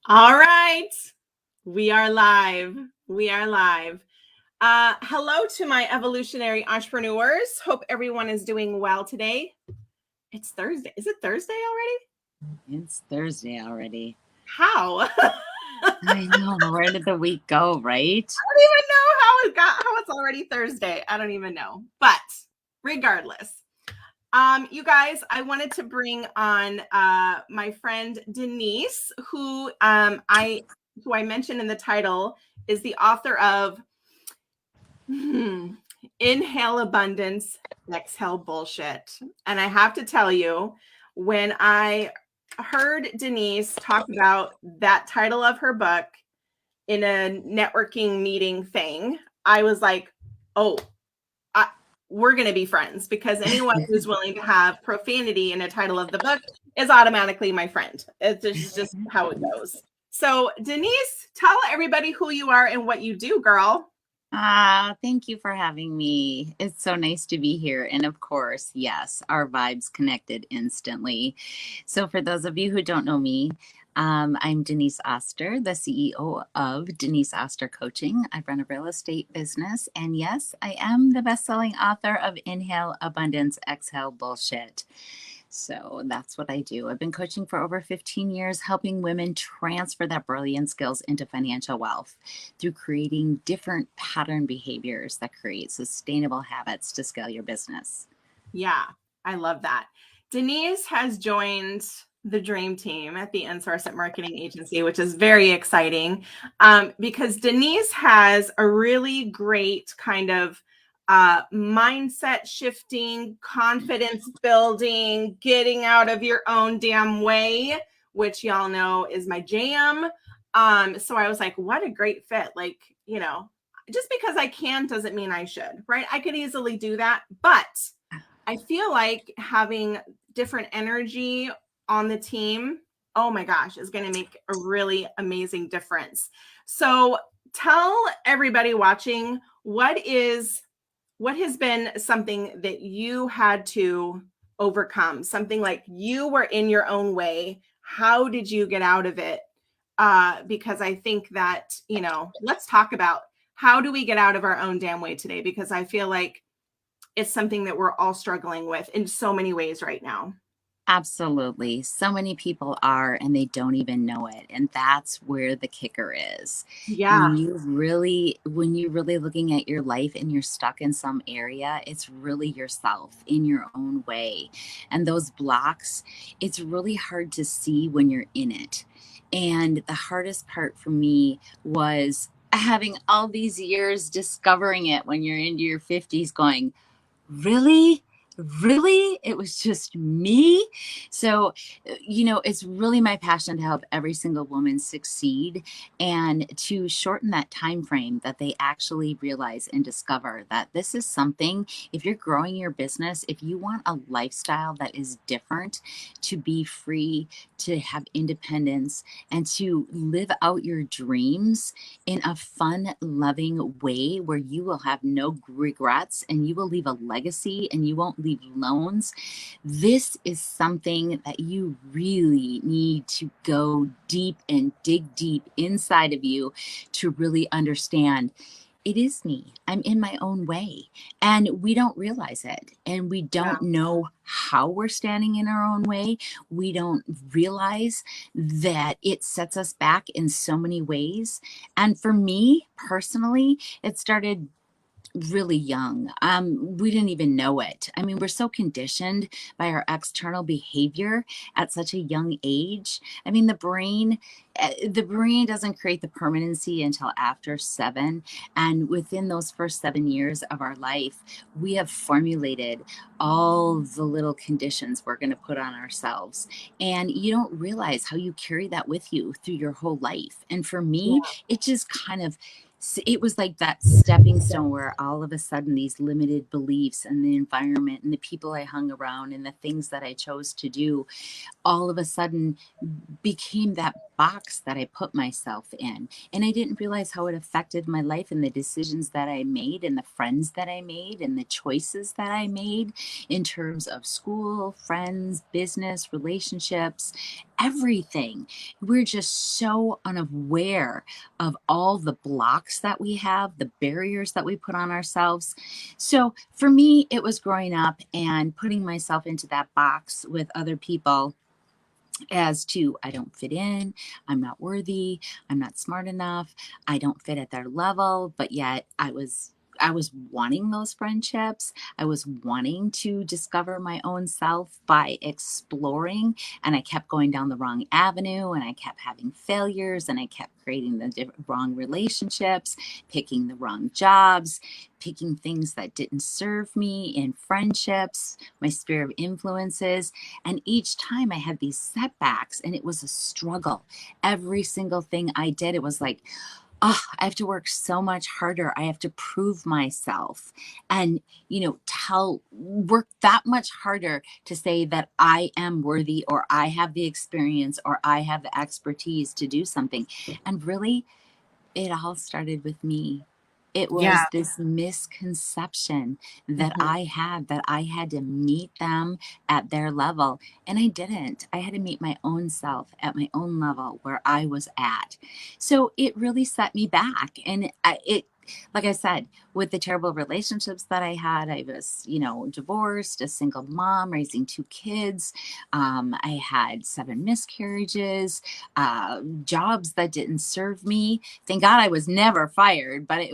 All right. We are live. We are live. Hello to my evolutionary entrepreneurs. Hope everyone is doing well today. It's Thursday. Is it Thursday already? It's Thursday already. How? I know. Where did the week go, right? I don't even know how it's already Thursday. I don't even know. But regardless, you guys, I wanted to bring on my friend Denise, who I mentioned in the title is the author of Inhale Abundance, Exhale Bullshit. And I have to tell you, when I heard Denise talk about that title of her book in a networking meeting thing, I was like, oh, we're going to be friends, because anyone who's willing to have profanity in a title of the book is automatically my friend. It's just how it goes. So, Denise, tell everybody who you are and what you do, girl. Thank you for having me. It's so nice to be here. And of course, yes, our vibes connected instantly. So for those of you who don't know me, I'm Denise Oster, the CEO of Denise Oster Coaching. I run a real estate business. And yes, I am the best-selling author of Inhale Abundance, Exhale Bullshit. So that's what I do. I've been coaching for over 15 years, helping women transfer that brilliant skills into financial wealth through creating different pattern behaviors that create sustainable habits to scale your business. Yeah, I love that. Denise has joined the dream team at the Insourcent Marketing Agency, which is very exciting, because Denise has a really great kind of mindset shifting, confidence building, getting out of your own damn way, which y'all know is my jam. So I was like, what a great fit. Like, just because I can doesn't mean I should, right? I could easily do that, but I feel like having different energy on the team, oh my gosh, is going to make a really amazing difference. So tell everybody watching, what has been something that you had to overcome, something like you were in your own way. How did you get out of it? Because I think that, let's talk about, how do we get out of our own damn way today? Because I feel like it's something that we're all struggling with in so many ways right now. Absolutely. So many people are, and they don't even know it. And that's where the kicker is. Yeah. When you're really looking at your life and you're stuck in some area, it's really yourself in your own way. And those blocks, it's really hard to see when you're in it. And the hardest part for me was having all these years discovering it when you're into your 50s, going, really? Really? It was just me? So, it's really my passion to help every single woman succeed and to shorten that time frame that they actually realize and discover that this is something. If you're growing your business, if you want a lifestyle that is different, to be free, to have independence, and to live out your dreams in a fun, loving way where you will have no regrets and you will leave a legacy and you won't leave loans. This is something that you really need to go deep and dig deep inside of you to really understand. It is me. I'm in my own way. And we don't realize it. And we Yeah. don't know how we're standing in our own way. We don't realize that it sets us back in so many ways. And for me personally, it started really young. We didn't even know it. I mean, we're so conditioned by our external behavior at such a young age. I mean, the brain doesn't create the permanency until after 7. And within those first 7 years of our life, we have formulated all the little conditions we're going to put on ourselves. And you don't realize how you carry that with you through your whole life. And for me, it just kind of it was like that stepping stone where all of a sudden these limited beliefs and the environment and the people I hung around and the things that I chose to do all of a sudden became that box that I put myself in. And I didn't realize how it affected my life and the decisions that I made and the friends that I made and the choices that I made in terms of school, friends, business, relationships, everything. We're just so unaware of all the blocks that we have, the barriers that we put on ourselves. So for me, it was growing up and putting myself into that box with other people as to I don't fit in, I'm not worthy, I'm not smart enough, I don't fit at their level, but yet I was wanting those friendships. I was wanting to discover my own self by exploring, and I kept going down the wrong avenue, and I kept having failures, and I kept creating the wrong relationships, picking the wrong jobs, picking things that didn't serve me in friendships, my sphere of influences. And each time I had these setbacks, and it was a struggle. Every single thing I did, it was like, oh, I have to work so much harder. I have to prove myself and, work that much harder to say that I am worthy or I have the experience or I have the expertise to do something. And really, it all started with me. It Yeah. was this misconception that Mhm. I had to meet them at their level. And I didn't. I had to meet my own self at my own level where I was at. So it really set me back. And like I said, with the terrible relationships that I had, I was, divorced, a single mom, raising two kids. I had 7 miscarriages, jobs that didn't serve me. Thank God I was never fired, but it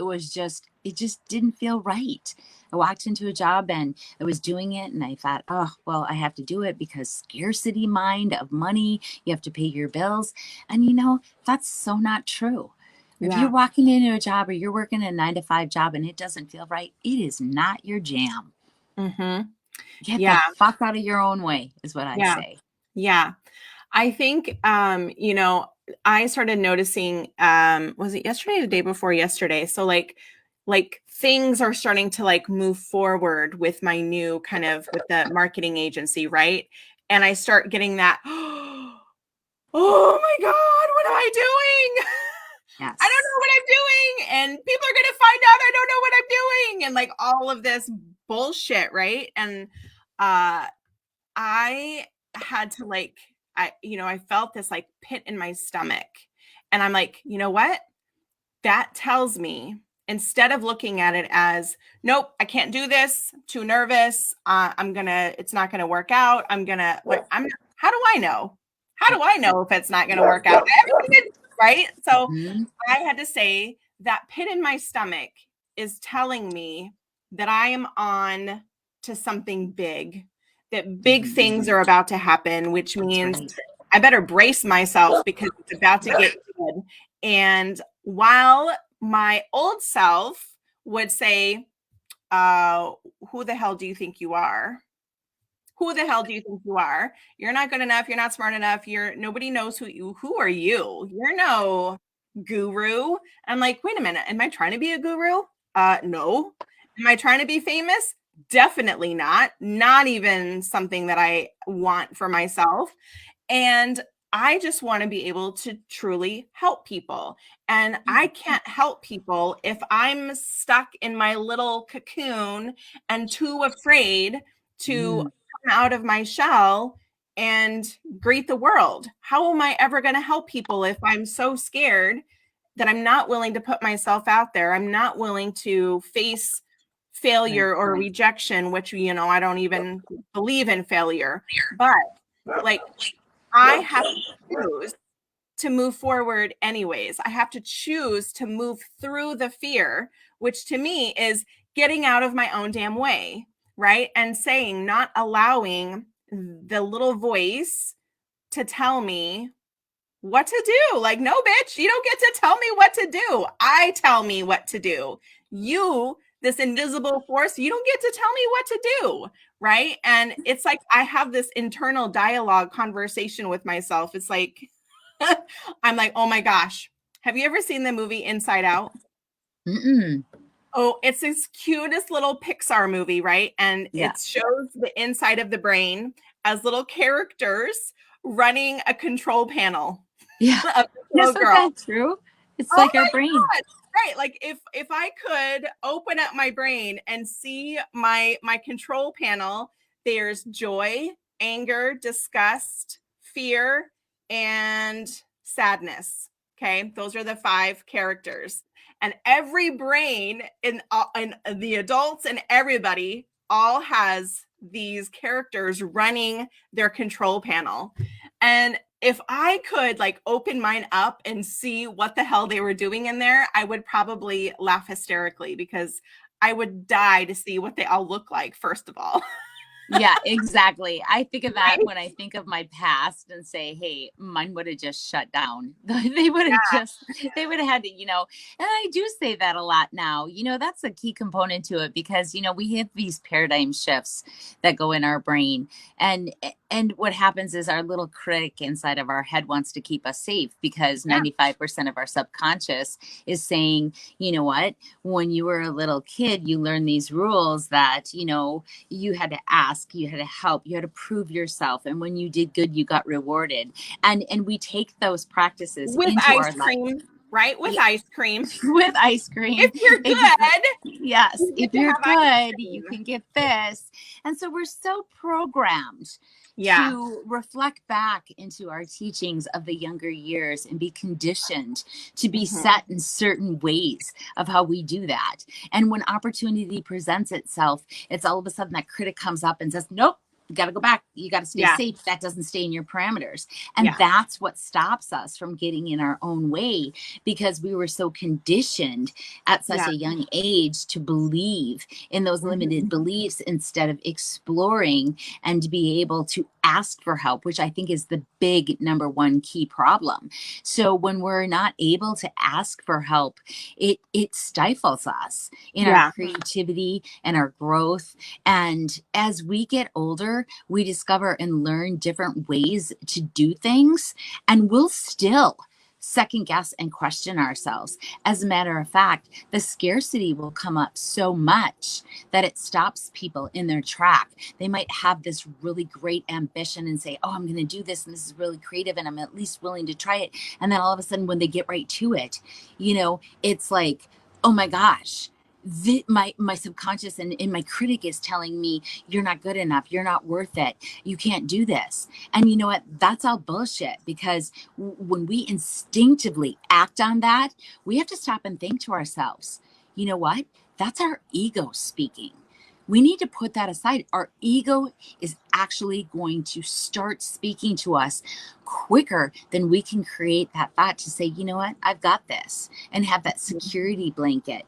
just didn't feel right. I walked into a job and I was doing it and I thought, oh, well, I have to do it because scarcity mind of money, you have to pay your bills. And that's so not true. If you're Yeah. walking into a job or you're working a 9 to 5 job and it doesn't feel right, it is not your jam. Mhm. Get the Yeah. fuck out of your own way, is what I Yeah. say. Yeah. I think, I started noticing, was it yesterday or the day before yesterday? So like things are starting to like move forward with my new kind of with the marketing agency, right? And I start getting that, oh my God, what am I doing? I don't Yes. know what I'm doing. And people are going to find out I don't know what I'm doing. And like all of this bullshit, right? And uh I had to like I felt this like pit in my stomach. And I'm like, you know what? That tells me instead of looking at it as, nope, I can't do this, too nervous, it's not gonna work out. How do I know? How do I know if it's not gonna work out? Right? So Mhm. I had to say that pit in my stomach is telling me that I am on to something big, that big Mhm. things are about to happen, which That's means right. I better brace myself because it's about to get good. And while my old self would say, uh, who the hell do you think you are? Who the hell do you think you are? You're not good enough. You're not smart enough. Nobody knows who are you? You're no guru. I'm like, wait a minute. Am I trying to be a guru? No. Am I trying to be famous? Definitely not. Not even something that I want for myself. And I just want to be able to truly help people. And I can't help people if I'm stuck in my little cocoon and too afraid to Mm. come out of my shell and greet the world. How am I ever going to help people if I'm so scared that I'm not willing to put myself out there? I'm not willing to face Right. failure or rejection, which, I don't even believe in failure. But like, I have to choose to move forward anyways. I have to choose to move through the fear, which to me is getting out of my own damn way, right? And saying, not allowing the little voice to tell me what to do. Like, no, bitch, you don't get to tell me what to do. I tell me what to do. You, this invisible force, you don't get to tell me what to do. Right. And it's like I have this internal dialogue conversation with myself. It's like, I'm like, oh my gosh. Have you ever seen the movie Inside Out? Mm-mm. Oh, it's this cutest little Pixar movie, right? And Yeah. it shows the inside of the brain as little characters running a control panel Yeah. of this little Isn't girl. that true? It's Oh like our my brain. God. Right. Like if I could open up my brain and see my control panel, there's joy, anger, disgust, fear, and sadness. Okay. Those are the 5 characters. And every brain in the adults and everybody all has these characters running their control panel. And if I could like open mine up and see what the hell they were doing in there, I would probably laugh hysterically because I would die to see what they all look like, first of all. Yeah, exactly. I think of that Right? when I think of my past and say, hey, mine would have just shut down. They would have Yeah. just, they would have had to, and I do say that a lot now. That's a key component to it because, we have these paradigm shifts that go in our brain. And what happens is our little critic inside of our head wants to keep us safe because Yeah. 95% of our subconscious is saying, you know what, when you were a little kid, you learned these rules that, you had to ask, you had to help, you had to prove yourself, and when you did good you got rewarded, and we take those practices With into ice our life. cream, right? With Yeah, ice cream. with ice cream. If you're good, Yes, you get if to you're have ice good you cream. can get this. And so we're so programmed Yeah. to reflect back into our teachings of the younger years and be conditioned to be Mm-hmm. set in certain ways of how we do that. And when opportunity presents itself, it's all of a sudden that critic comes up and says, nope, you got to go back. You got to stay Yeah. safe. That doesn't stay in your parameters. And Yeah. that's what stops us from getting in our own way because we were so conditioned at such Yeah. a young age to believe in those limited Mm-hmm. beliefs instead of exploring and to be able to ask for help, which I think is the big number one key problem. So when we're not able to ask for help, it stifles us in our Yeah. creativity and our growth. And as we get older, we discover and learn different ways to do things, and we'll still second guess and question ourselves. As a matter of fact, the scarcity will come up so much that it stops people in their track. They might have this really great ambition and say, oh, I'm going to do this and this is really creative and I'm at least willing to try it. And then all of a sudden, when they get right to it, it's like, oh my gosh, my subconscious and my critic is telling me you're not good enough, you're not worth it, you can't do this. And you know what, that's all bullshit because when we instinctively act on that, we have to stop and think to ourselves, you know what, that's our ego speaking. We need to put that aside. Our ego is actually going to start speaking to us quicker than we can create that thought to say, you know what, I've got this, and have that security blanket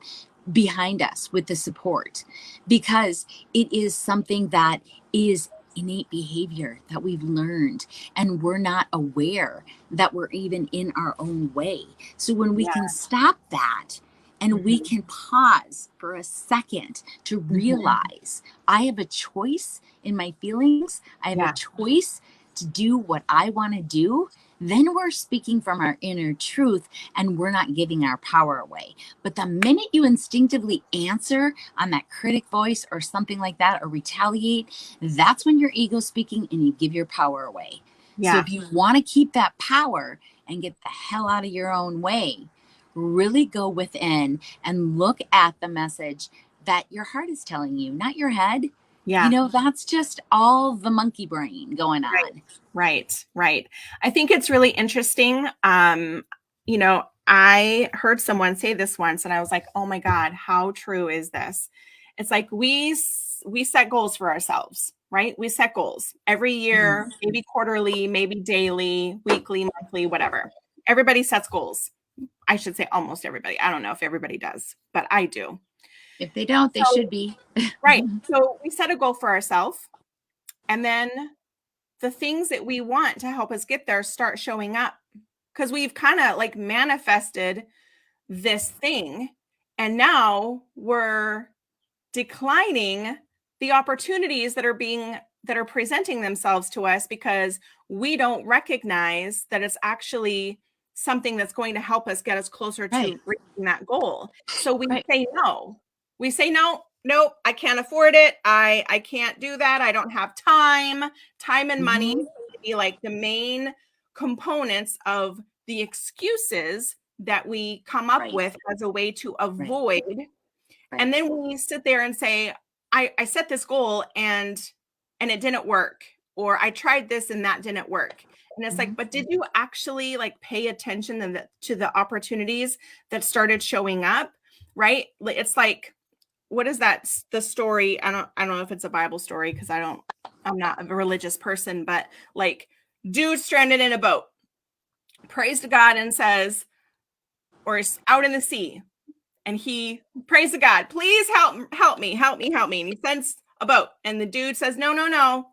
behind us with the support, because it is something that is innate behavior that we've learned and we're not aware that we're even in our own way. So when we Yeah. can stop that and we Mm-hmm. can pause for a second to Mm-hmm. realize I have a choice in my feelings, I have a Yeah. choice to do what I want to do, then we're speaking from our inner truth and we're not giving our power away. But the minute you instinctively answer on that critic voice or something like that, or retaliate, that's when your ego's speaking and you give your power away. So Yeah. if you want to keep that power and get the hell out of your own way, really go within and look at the message that your heart is telling you, not your head. Yeah. That's just all the monkey brain going Right. on. Right. Right. I think it's really interesting. I heard someone say this once and I was like, oh my God, how true is this? It's like we set goals for ourselves, right? We set goals every year, maybe quarterly, maybe daily, weekly, monthly, whatever. Everybody sets goals. I should say almost everybody. I don't know if everybody does, but I do. If they don't, they So, should be. right. So we set a goal for ourselves, and then the things that we want to help us get there start showing up because we've kind of like manifested this thing. And now we're declining the opportunities that are presenting themselves to us because we don't recognize that it's actually something that's going to help us get us closer Right. to reaching that goal. So we Right. say no. We say no, nope, I can't afford it. I can't do that. I don't have time and money. Mhm. be like the main components of the excuses that we come up with as a way to avoid. And then we sit there and say, I set this goal and it didn't work, or I tried this and that didn't work. And it's like, but did you actually like pay attention to the opportunities that started showing up? Right? It's like, what is that? The story. I don't know if it's a Bible story, because I'm not a religious person, but like, dude stranded in a boat, prays to God and says, or is out in the sea, and he prays to God, please help me. And he sends a boat, and the dude says, no,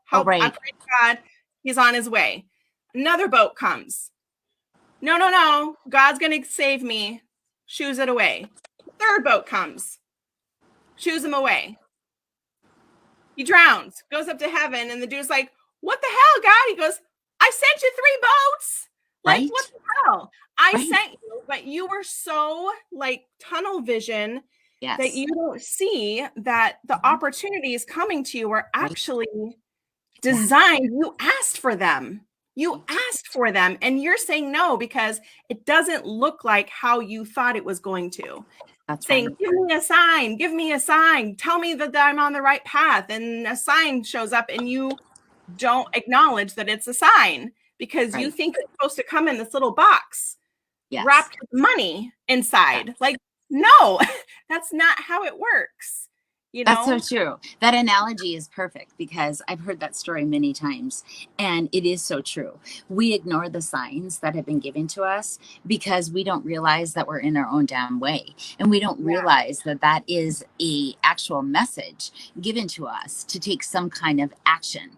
help. I pray to God. He's on his way. Another boat comes. No, God's going to save me. Shoos it away. Third boat comes. Shoos him away. He drowns, goes up to heaven, and the dude's like, what the hell, God? He goes, I sent you 3 boats. Like, what the hell? I sent you, but you were so like tunnel vision that you don't see that the opportunities coming to you are actually designed. You asked for them. You asked for them, and you're saying no because it doesn't look like how you thought it was going to. That's saying, give me a sign, tell me that I'm on the right path. And a sign shows up and you don't acknowledge that it's a sign because you think it's supposed to come in this little box wrapped with money inside. Like, no, that's not how it works. You know? That's so true. That analogy is perfect because I've heard that story many times, and it is so true. We ignore the signs that have been given to us because we don't realize that we're in our own damn way, and we don't realize that that is a actual message given to us to take some kind of action,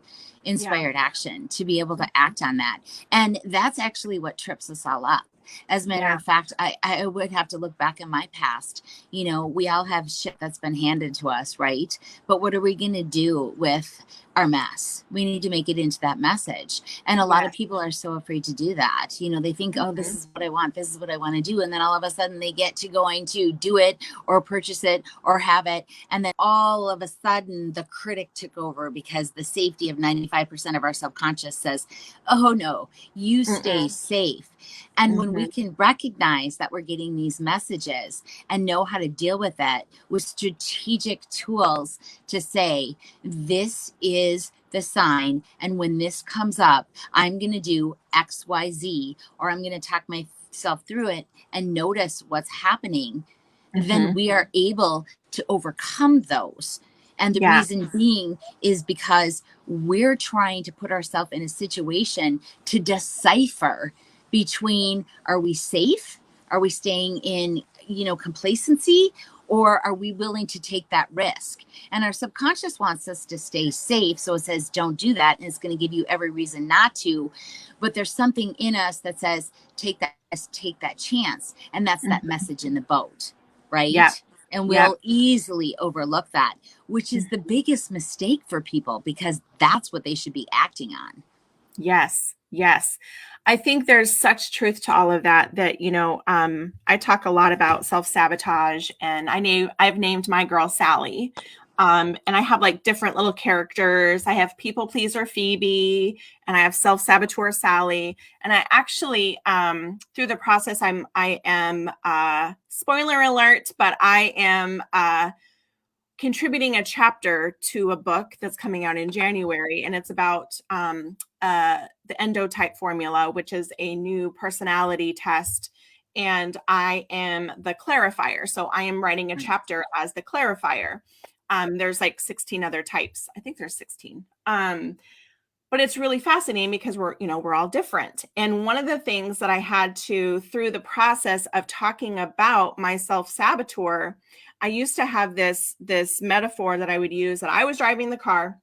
inspired action, to be able to act on that. And that's actually what trips us all up. As a matter of fact, I would have to look back in my past. You know, we all have shit that's been handed to us, right? But what are we going to do with our mess? We need to make it into that message. And a lot of people are so afraid to do that. You know, they think, oh, this is what I want. This is what I want to do. And then all of a sudden they get to going to do it or purchase it or have it. And then all of a sudden the critic took over because the safety of 95% of our subconscious says, oh, no, you stay safe. And when we can recognize that we're getting these messages and know how to deal with it with strategic tools to say, this is the sign. And when this comes up, I'm going to do X, Y, Z, or I'm going to talk myself through it and notice what's happening. Then we are able to overcome those. And the reason being is because we're trying to put ourselves in a situation to decipher between, are we safe? Are we staying in, complacency? Or are we willing to take that risk? And our subconscious wants us to stay safe. So it says, don't do that. And it's going to give you every reason not to. But there's something in us that says, take that chance. And that's that message in the boat, right? Yeah. And we'll easily overlook that, which is the biggest mistake for people because that's what they should be acting on. Yes. I think there's such truth to all of that, I talk a lot about self-sabotage, and I've named my girl Sally. And I have like different little characters. I have people pleaser Phoebe, and I have self-saboteur Sally. And I actually, through the process, I am spoiler alert, but I am contributing a chapter to a book that's coming out in January, and it's about the endotype formula, which is a new personality test, and I am the clarifier. So I am writing a chapter as the clarifier. There's like 16 other types. I think there's 16. But it's really fascinating because we're all different. And one of the things that I had to, through the process of talking about my self-saboteur, I used to have this metaphor that I would use, that I was driving the car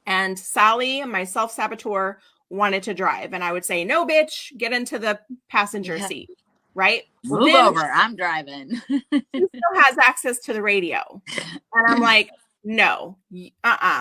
and Sally, my self-saboteur, wanted to drive. And I would say, no, bitch, get into the passenger seat, right? Move over, I'm driving. She still has access to the radio. And I'm like, no,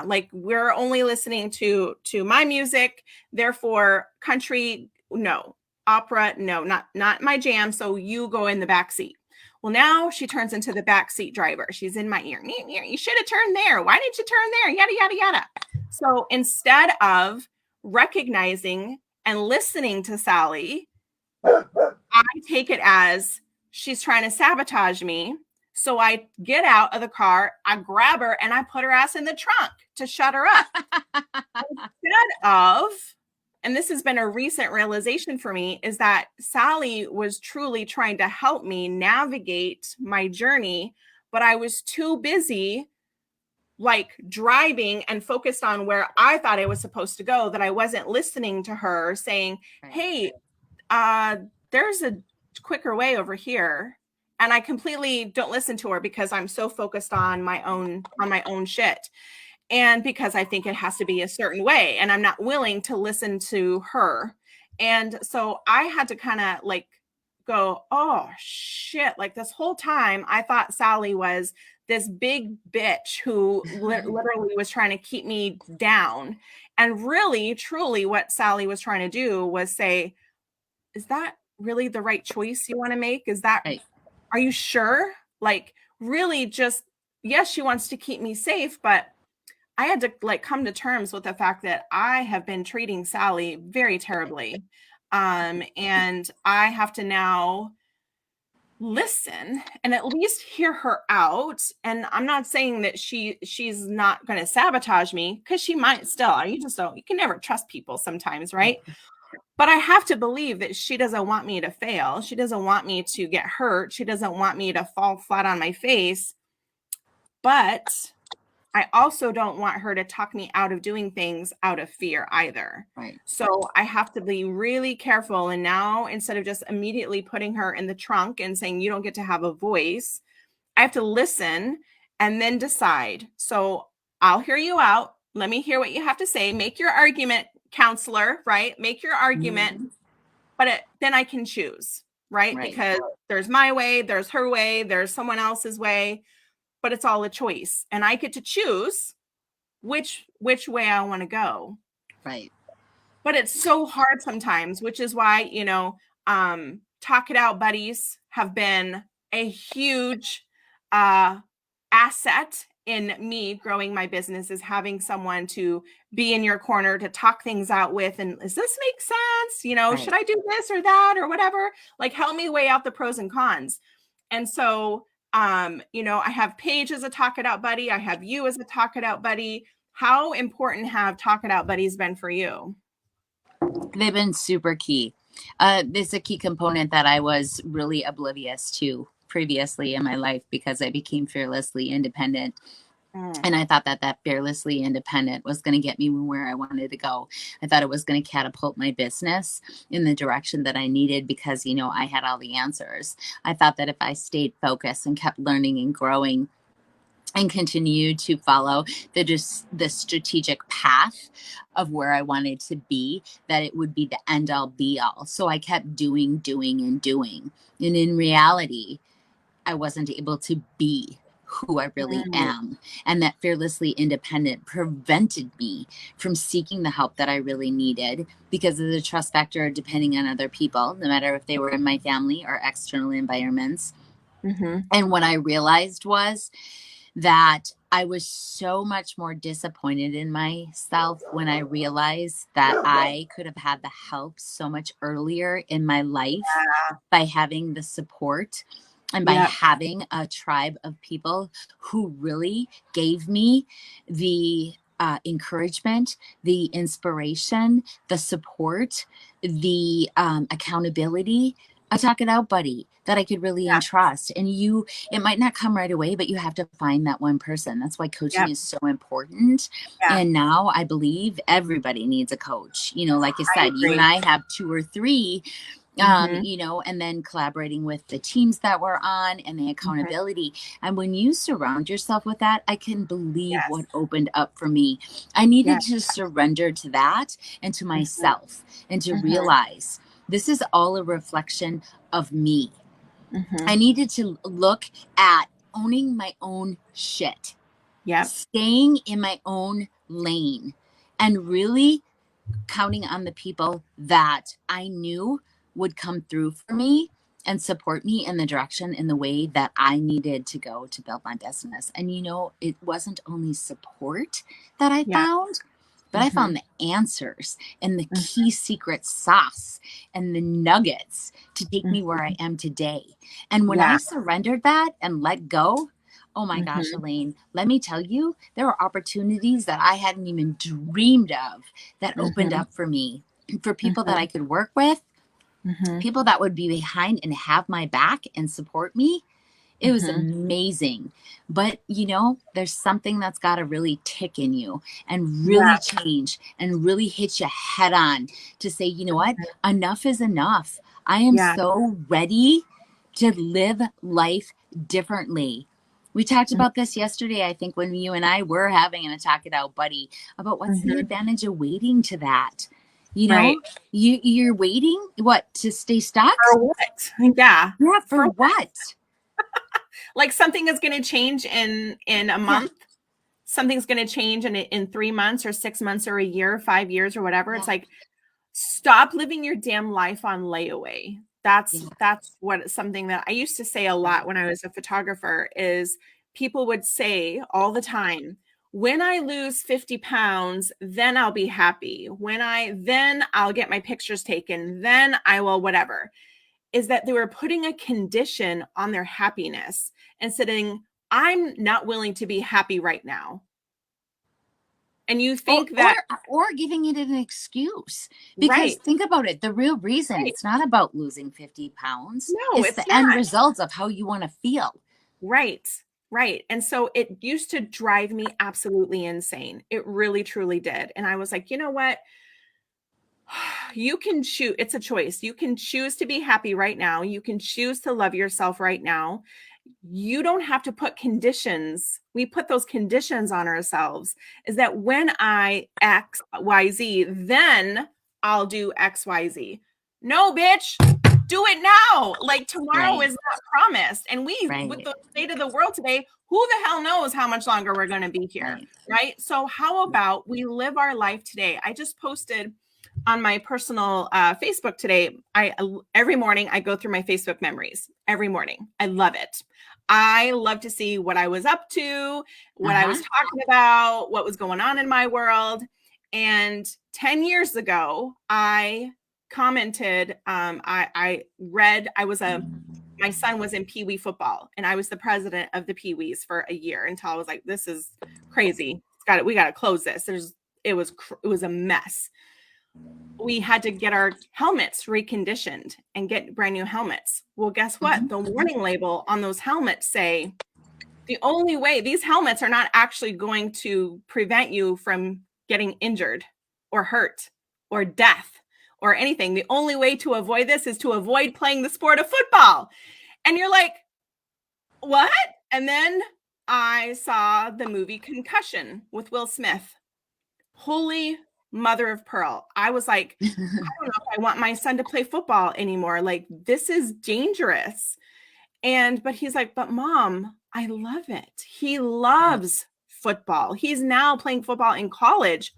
like we're only listening to my music. Therefore, country, no. Opera, no, not my jam. So you go in the back seat. Well, now she turns into the backseat driver. She's in my ear. You should have turned there. Why didn't you turn there? Yada, yada, yada. So instead of recognizing and listening to Sally, I take it as she's trying to sabotage me. So I get out of the car, I grab her, and I put her ass in the trunk to shut her up. Instead of, and this has been a recent realization for me, is that Sally was truly trying to help me navigate my journey, but I was too busy like driving and focused on where I thought I was supposed to go that I wasn't listening to her saying, Right. hey, there's a quicker way over here. And I completely don't listen to her because I'm so focused on my own shit. And because I think it has to be a certain way and I'm not willing to listen to her. And so I had to kind of like go, oh shit, like this whole time I thought Sally was this big bitch who literally was trying to keep me down. And really, truly, what Sally was trying to do was say, is that really the right choice you want to make? Is that, Right. are you sure? Like, really, just, yes, she wants to keep me safe, but I had to like come to terms with the fact that I have been treating Sally very terribly. And I have to now listen and at least hear her out. And I'm not saying that she's not going to sabotage me, because she might still. You just don't, you can never trust people sometimes, right? But I have to believe that she doesn't want me to fail. She doesn't want me to get hurt. She doesn't want me to fall flat on my face. But I also don't want her to talk me out of doing things out of fear either. Right. So I have to be really careful. And now, instead of just immediately putting her in the trunk and saying, you don't get to have a voice, I have to listen and then decide. So I'll hear you out. Let me hear what you have to say. Make your argument, counselor, right? Make your argument, but then I can choose, right? Right. Because there's my way, there's her way, there's someone else's way, but it's all a choice. And I get to choose which way I want to go. Right. But it's so hard sometimes, which is why, talk it out buddies have been a huge asset in me growing my business, is having someone to be in your corner to talk things out with. And does this make sense? Right. Should I do this or that or whatever? Like, help me weigh out the pros and cons. And so, I have Paige as a talk it out buddy. I have you as a talk it out buddy. How important have talk it out buddies been for you? They've been super key. This is a key component that I was really oblivious to previously in my life, because I became fearlessly independent. And I thought that fearlessly independent was going to get me where I wanted to go. I thought it was going to catapult my business in the direction that I needed, because, I had all the answers. I thought that if I stayed focused and kept learning and growing and continued to follow the strategic path of where I wanted to be, that it would be the end all be all. So I kept doing. And in reality, I wasn't able to be who I really am. And that fearlessly independent prevented me from seeking the help that I really needed, because of the trust factor depending on other people, no matter if they were in my family or external environments. And what I realized was that I was so much more disappointed in myself when I realized that I could have had the help so much earlier in my life by having the support and by having a tribe of people who really gave me the encouragement, the inspiration, the support, the accountability, a talk it out buddy that I could really entrust. And it might not come right away, but you have to find that one person. That's why coaching is so important. And now I believe everybody needs a coach. Like you said, you and I have 2 or 3, and then collaborating with the teams that we're on and the accountability. And when you surround yourself with that, I can believe what opened up for me. I needed to surrender to that and to myself, and to realize this is all a reflection of me. I needed to look at owning my own shit, staying in my own lane, and really counting on the people that I knew would come through for me and support me in the direction, in the way that I needed to go to build my business. And it wasn't only support that I found, but I found the answers and the key secret sauce and the nuggets to take me where I am today. And when Yeah. I surrendered that and let go, oh my gosh, Elaine, let me tell you, there were opportunities that I hadn't even dreamed of that opened up for me, for people that I could work with, people that would be behind and have my back and support me. It was amazing. But, you know, there's something that's got to really tick in you and really Yeah. change and really hit you head on to say, you know what? Enough is enough. I am Yeah. so ready to live life differently. We talked about this yesterday, I think, when you and I were having an Talk It Out Buddy about what's the advantage of waiting to that. You Right. know, you're waiting, what, to stay stuck? For what? Yeah. Yeah, for For what? like something is going to change in a Yeah, month. Something's going to change in 3 months or 6 months or a year, 5 years or whatever. It's yeah, like, stop living your damn life on layaway. yeah. That's what something that I used to say a lot when I was a photographer is people would say all the time, when I lose 50 pounds, then I'll be happy. Then I'll get my pictures taken. Then I will whatever. Is that they were putting a condition on their happiness and saying, I'm not willing to be happy right now. And you Or, think or that, or giving it an excuse, because right, think about it, the real reason, right. it's not about losing 50 pounds, No, it's it's the end not. results of how you want to feel. Right. Right. And so it used to drive me absolutely insane. It really, truly did. And I was like, you know what? You can choose. It's a choice. You can choose to be happy right now. You can choose to love yourself right now. You don't have to put conditions. We put those conditions on ourselves, is that when I X, Y, Z, then I'll do X, Y, Z. No, bitch, do it now. Like tomorrow Right, is not promised. And with right, the state of the world today, who the hell knows how much longer we're going to be here? right. Right. So, how about we live our life today? I just posted on my personal Facebook today. Every morning I go through my Facebook memories every morning. I love it. I love to see what I was up to, what I was Uh-huh. talking about, what was going on in my world. And 10 years ago, I commented, I read, my son was in Pee Wee football, and I was the president of the Pee Wees for a year until I was like, this is crazy. We got to close this. It was a mess. We had to get our helmets reconditioned and get brand new helmets. Well, guess what? The warning label on those helmets say the only way, these helmets are not actually going to prevent you from getting injured or hurt or death or anything. The only way to avoid this is to avoid playing the sport of football. And you're like, what? And then I saw the movie Concussion with Will Smith. Holy mother of pearl. I was like, I don't know if I want my son to play football anymore. Like, this is dangerous. But he's like, but mom, I love it. He loves football. He's now playing football in college,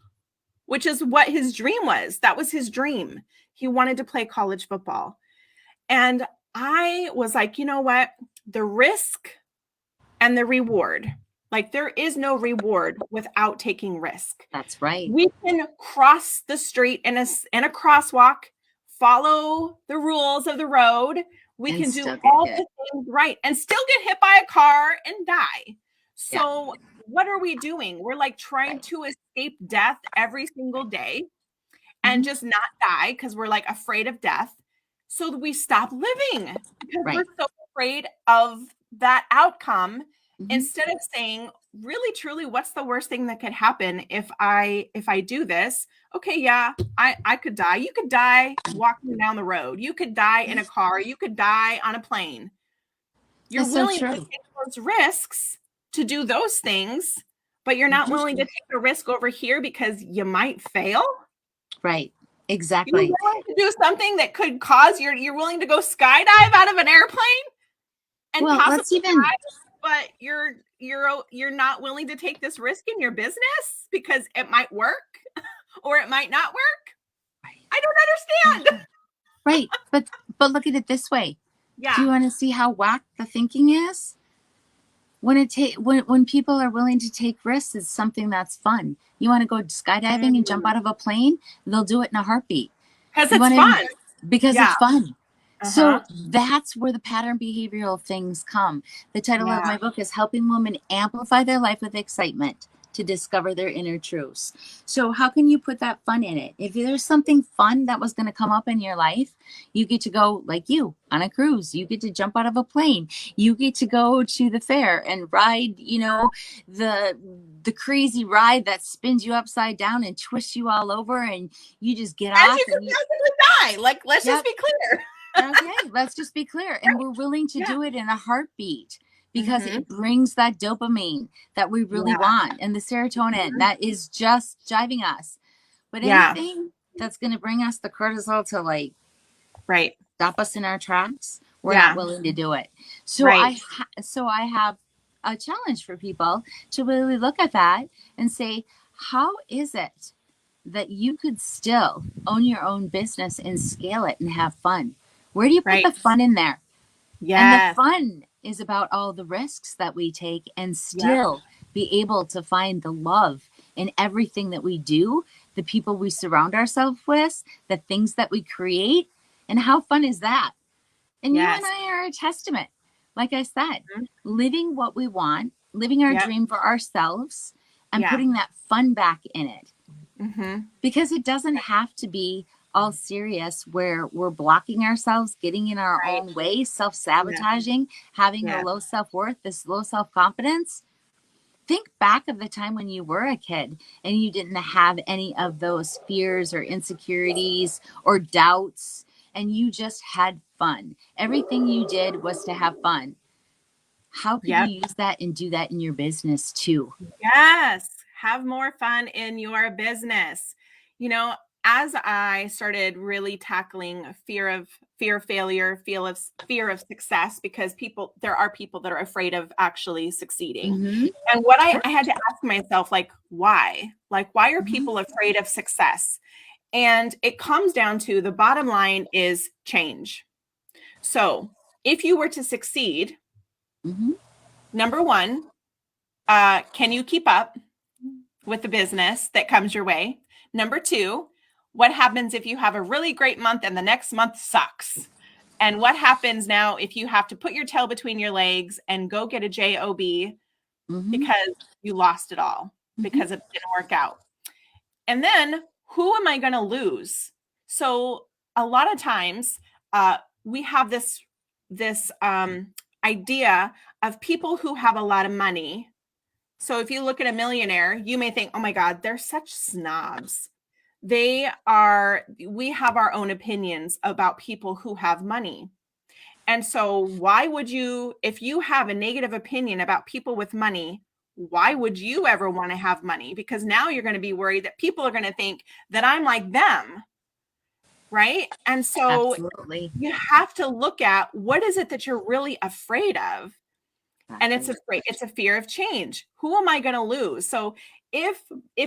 which is what his dream was. That was his dream. He wanted to play college football. And I was like, you know what? The risk and the reward. Like, there is no reward without taking risk. That's right. We can cross the street in a crosswalk, follow the rules of the road. We And can do still get all hit. the things right and still get hit by a car and die. Yeah, So what are we doing? We're like trying right. to escape death every single day and Hmm. just not die because we're like afraid of death. So that we stop living because we're Right. so afraid of that outcome, Hmm. instead of saying, really truly, what's the worst thing that could happen if I do this? Okay, yeah, I could die. You could die walking down the road. You could die in a car. You could die on a plane. You're That's so willing to true. take those risks to do those things, but you're not willing to take the risk over here because you might fail. Right. You're Exactly. willing to do something that could cause you're willing to go skydive out of an airplane and Well, possibly let's even, die, but you're not willing to take this risk in your business because it might work or it might not work. I don't understand. right. But look at it this way. Do Yeah. you want to see how whack the thinking is? When people are willing to take risks, it's something that's fun. You want to go skydiving and jump out of a plane, they'll do it in a heartbeat. Because You it's want to fun. because Yeah. it's fun. Uh-huh. So that's where the pattern behavioral things come. The title of Yeah. my book is Helping Women Amplify Their Life with Excitement to Discover Their Inner Truths. So, how can you put that fun in it? If there's something fun that was going to come up in your life, you get to go, like you, on a cruise. You get to jump out of a plane. You get to go to the fair and ride, the crazy ride that spins you upside down and twists you all over, and you just get And off you could and possibly die. Like, let's just yep. be clear. Okay, let's just be clear. And we're willing to Yeah. do it in a heartbeat because Mm-hmm. it brings that dopamine that we really Yeah. want and the serotonin that is just driving us. But Yeah. anything that's going to bring us the cortisol to like Right. stop us in our tracks, we're not Yeah. willing to do it. So Right. I have a challenge for people to really look at that and say, how is it that you could still own your own business and scale it and have fun? Where do you put Right. the fun in there? And the Yes. fun is about all the risks that we take and Yep. still be able to find the love in everything that we do, the people we surround ourselves with, the things that we create. And how fun is that? And you and Yes. I are a testament. Like I said, Mhm. living what we want, living our Yep. dream for ourselves, and Yeah. putting that fun back in it. Mm-hmm. Because it doesn't have to be all serious where we're blocking ourselves, getting in our Right. own way, self Yeah. sabotaging, having a Yeah. low self worth, this low self confidence. Think back of the time when you were a kid and you didn't have any of those fears or insecurities or doubts, and you just had fun. Everything you did was to have fun. How could Yep. you use that and do that in your business too? Yes. Have more fun in your business. You know, as I started really tackling fear of failure, fear of success, because there are people that are afraid of actually succeeding. Mm-hmm. And what Sure. I had to ask myself, like, why? Like, why are Mm-hmm. people afraid of success? And it comes down to the bottom line is change. So if you were to succeed, Mm-hmm. number one, can you keep up with the business that comes your way? Number two, what happens if you have a really great month and the next month sucks? And what happens now if you have to put your tail between your legs and go get a job Mm-hmm. because you lost it all Mm-hmm. because it didn't work out? And then who am I going to lose? So a lot of times we have this idea of people who have a lot of money. So if you look at a millionaire, you may think, oh my God, they're such snobs. We have our own opinions about people who have money. And so why would you, if you have a negative opinion about people with money, why would you ever want to have money? Because now you're going to be worried that people are going to think that I'm like them, right? And so Absolutely. you have to look at what is it that you're really afraid of? And Exactly. it's a fear of change. Who am I going to lose? So if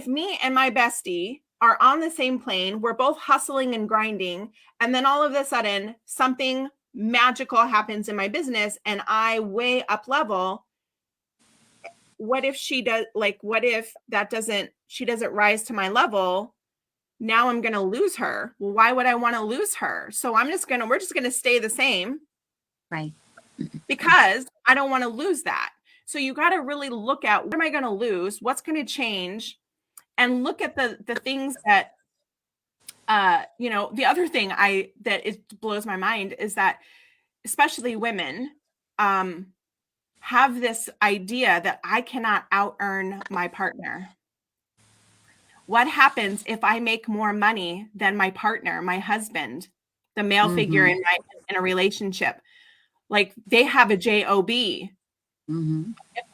me and my bestie are on the same plane, we're both hustling and grinding, and then all of a sudden something magical happens in my business and I way up level, what if she doesn't rise to my level? Now I'm going to lose her. Well, why would I want to lose her? So we're just going to stay the same Right. because I don't want to lose that. So you got to really look at, what am I going to lose? What's going to change? And look at the things that the other thing that it blows my mind is that especially women have this idea that I cannot out earn my partner. What happens if I make more money than my partner, my husband, the male figure Mm-hmm. in a relationship? Like, they have a job. Mm-hmm.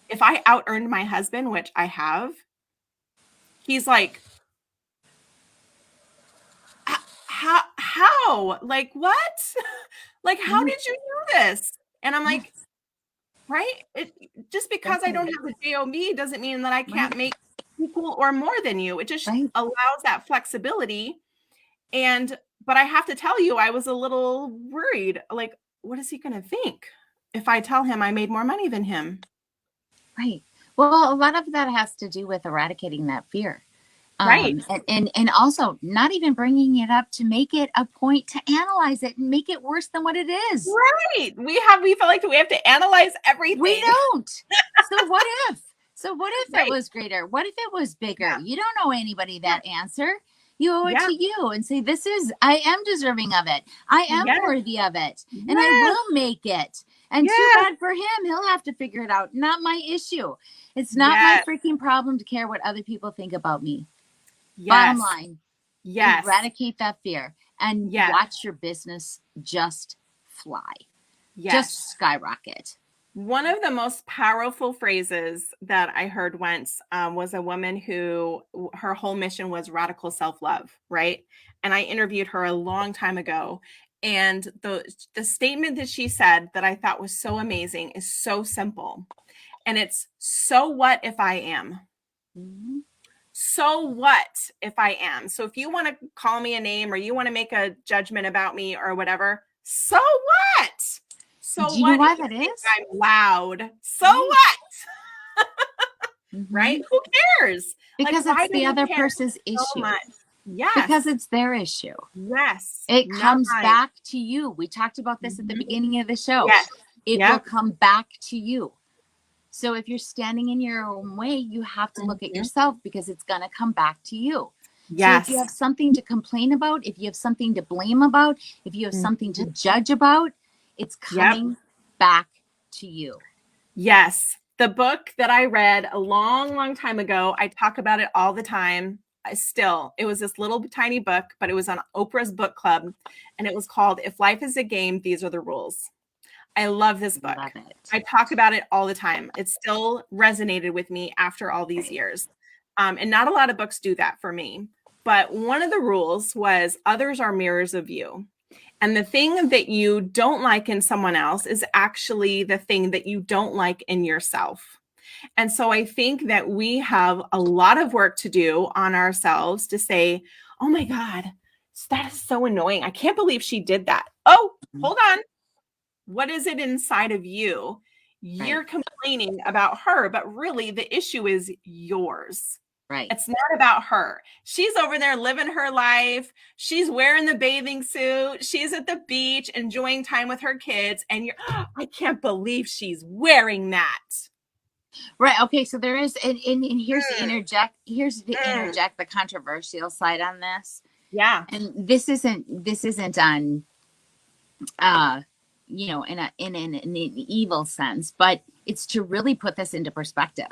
If I out earned my husband, which I have, he's like, how? Like, what? Like, how Right. did you do this? And I'm like, Yes. right? Just because I don't Definitely. have a job doesn't mean that I Right. can't make equal or more than you. It just Right. allows that flexibility. But I have to tell you, I was a little worried. Like, what is he going to think if I tell him I made more money than him? Right. Well, a lot of that has to do with eradicating that fear. Right. And also not even bringing it up to make it a point to analyze it and make it worse than what it is. Right. We feel like we have to analyze everything. We don't. So what if? So what if it Right. was greater? What if it was bigger? Yeah. You don't know anybody that answer. You owe it Yeah. to you and say, I am deserving of it. I am Yes. worthy of it. And I Yes. will make it. And too Yes. bad for him. He'll have to figure it out. Not my issue. It's not my Yes. freaking problem to care what other people think about me. Bottom Yes. line, Yes. eradicate that fear and Yes. watch your business just fly, Yes. just skyrocket. One of the most powerful phrases that I heard once was a woman who her whole mission was radical self-love, right? And I interviewed her a long time ago. And the statement that she said that I thought was so amazing is so simple. And it's, so what if I am? Mm-hmm. So what if I am? So if you want to call me a name or you want to make a judgment about me or whatever, so what? So Do you know what why if you that think is? I'm loud? So Right. what? Mm-hmm. Right? Who cares? Because like, why it's do the we other care person's so issue. much? Yes. Because it's their issue. Yes. It Not comes mine. back to you. We talked about this at the beginning of the show. Yes. It will Yep. come back to you. So if you're standing in your own way, you have to look at yourself because it's going to come back to you. So if you have something to complain about, if you have something to blame about, if you have something to judge about, it's coming back to you. Yes. The book that I read a long, long time ago, I talk about it all the time. It was this little tiny book, but it was on Oprah's book club. And it was called If Life is a Game, These Are the Rules. I love this book. Love it. I talk about it all the time. It still resonated with me after all these years. And not a lot of books do that for me. But one of the rules was others are mirrors of you. And the thing that you don't like in someone else is actually the thing that you don't like in yourself. And so I think that we have a lot of work to do on ourselves to say, oh my God, that is so annoying. I can't believe she did that. Oh, hold on. What is it inside of you? You're complaining about her, but really the issue is yours. Right. It's not about her. She's over there living her life. She's wearing the bathing suit. She's at the beach enjoying time with her kids. And I can't believe she's wearing that. Right. Okay. So there is, and here's to interject. Here's to interject the controversial side on this. Yeah. And this isn't on, you know, in an evil sense, but it's to really put this into perspective.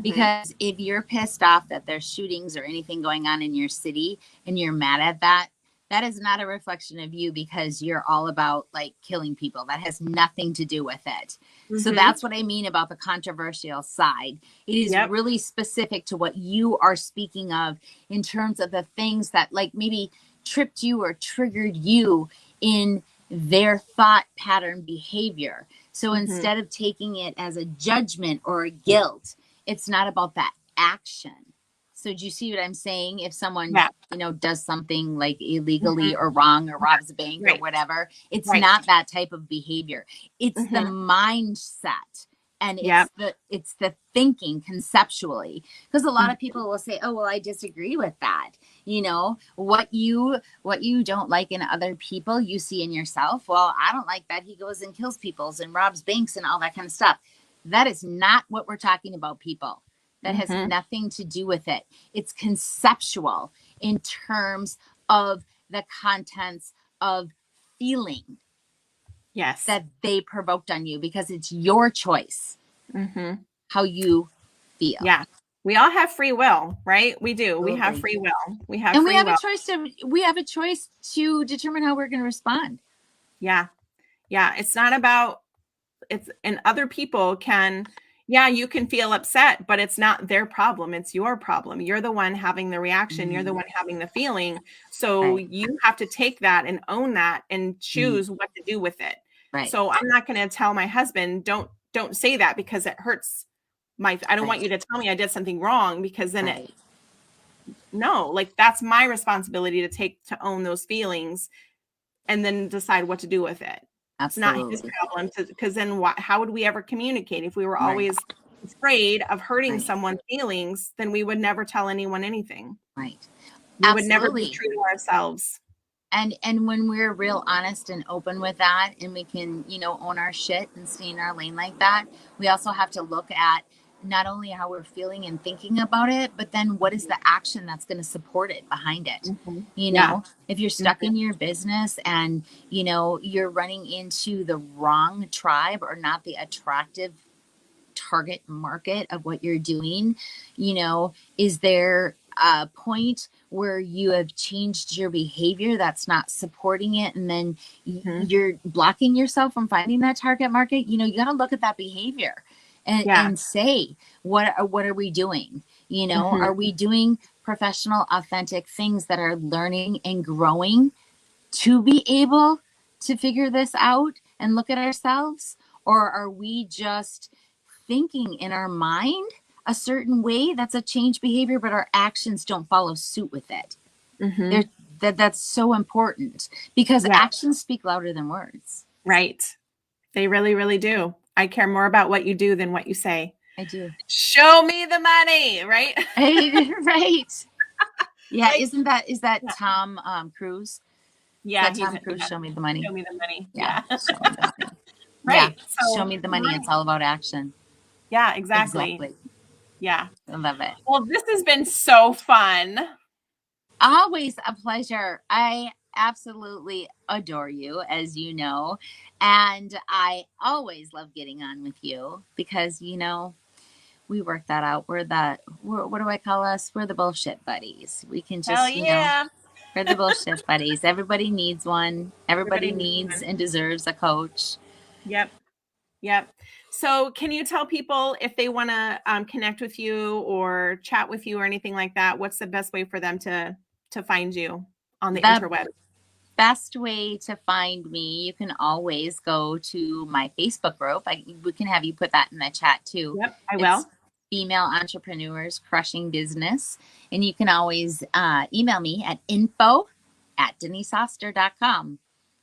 Because if you're pissed off that there's shootings or anything going on in your city and you're mad at that, that is not a reflection of you because you're all about like killing people. That has nothing to do with it. So that's what I mean about the controversial side. It is really specific to what you are speaking of in terms of the things that like maybe tripped you or triggered you in their thought pattern behavior. So instead of taking it as a judgment or a guilt, it's not about that action. So do you see what I'm saying? If someone, you know, does something like illegally or wrong or robs a bank or whatever, it's not that type of behavior. It's the mindset. And it's the thinking conceptually, because a lot of people will say, oh, well, I disagree with that. You know, what you don't like in other people, you see in yourself. Well, I don't like that. He goes and kills people and robs banks and all that kind of stuff. That is not what we're talking about, people. That has nothing to do with it. It's conceptual in terms of the contents of feeling that they provoked on you, because it's your choice how you feel. Yeah. We all have free will, right? We do. We have free will. We have free will. We have a choice to determine how we're going to respond. Yeah. Yeah. It's not about and other people can, you can feel upset, but it's not their problem. It's your problem. You're the one having the reaction. You're the one having the feeling. So you have to take that and own that and choose what to do with it. Right. So I'm not going to tell my husband, don't say that because it hurts I don't want you to tell me I did something wrong, because then like that's my responsibility to own those feelings and then decide what to do with it. Absolutely. It's not his problem, because then how would we ever communicate if we were always afraid of hurting Right. someone's feelings, then we would never tell anyone anything. Right. We would never be Absolutely. true to ourselves. And when we're real honest and open with that, and we can, you know, own our shit and stay in our lane like that, we also have to look at not only how we're feeling and thinking about it, but then what is the action that's going to support it behind it. Mhm. You Yeah. know, if you're Mhm. stuck in your business and, you know, you're running into the wrong tribe or not the attractive target market of what you're doing, you know, is there a point where you have changed your behavior that's not supporting it, and then Mhm. you're blocking yourself from finding that target market? You know, you got to look at that behavior Yeah. and say, what are we doing? You know, Mhm. are we doing professional authentic things that are learning and growing to be able to figure this out and look at ourselves? Or are we just thinking in our mind a certain way that's a change behavior, but our actions don't follow suit with it? There, Mhm. that's so important because Yeah. actions speak louder than words. Right. They really, really do. I care more about what you do than what you say. I do. Show me the money, right? Right. Yeah. Like, Is that yeah, Tom Cruise? Is yeah, that he's Tom Cruise? yeah, Show me the money. show me the money. Yeah. Yeah. Show me the money. Yeah. Right. Show So, me the money. It's right. all about action. Yeah, exactly. Exactly. Yeah. I love it. Well, this has been so fun. Always a pleasure. I absolutely adore you, as you know. And I always love getting on with you because, you know, we work that out. What do I call us? We're the bullshit buddies. We can Hell just, you know, yeah. we're the bullshit buddies. Everybody needs one. Everybody Everybody needs needs one. and deserves a coach. Yep. Yep. So, can you tell people if they want to connect with you or chat with you or anything like that? What's the best way for them to find you on the The interweb? best way to find me, you can always go to my Facebook group. We can have you put that in the chat too. Yep, I It's will. Female Entrepreneurs Crushing Business. And you can always email me at info@deniseoster.com.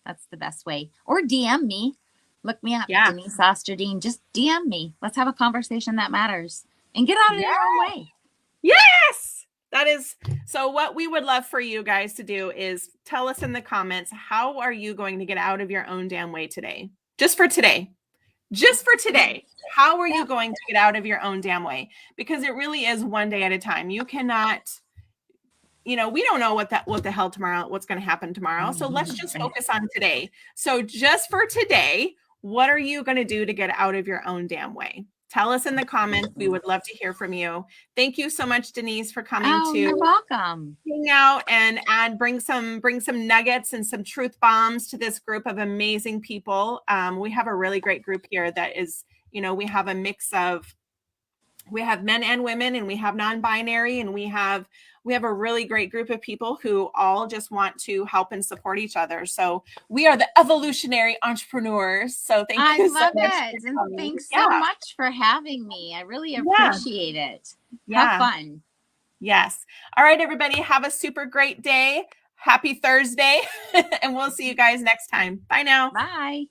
That's the best way. Or DM me. Look me up, Yeah. Denise Oster Dean. Just DM me. Let's have a conversation that matters. And get out of Yeah. your own way. Yes. That is so. What we would love for you guys to do is tell us in the comments, how are you going to get out of your own damn way today? Just for today. Just for today. How are you Yeah. going to get out of your own damn way? Because it really is one day at a time. You cannot, we don't know what the hell tomorrow, what's going to happen tomorrow. So let's just Right. focus on today. So just for today, what are you going to do to get out of your own damn way? Tell us in the comments. We would love to hear from you. Thank you so much, Denise, for coming Oh, to you're welcome. hang out and bring some nuggets and some truth bombs to this group of amazing people. We have a really great group here that is, we have a mix of, we have men and women, and we have non-binary, and we have a really great group of people who all just want to help and support each other. So we are the evolutionary entrepreneurs. So thank I you so love much it. for And coming. thanks Yeah. so much for having me. I really Yeah. appreciate it. Have Yeah. fun. Yes. All right, everybody. Have a super great day. Happy Thursday. And we'll see you guys next time. Bye now. Bye.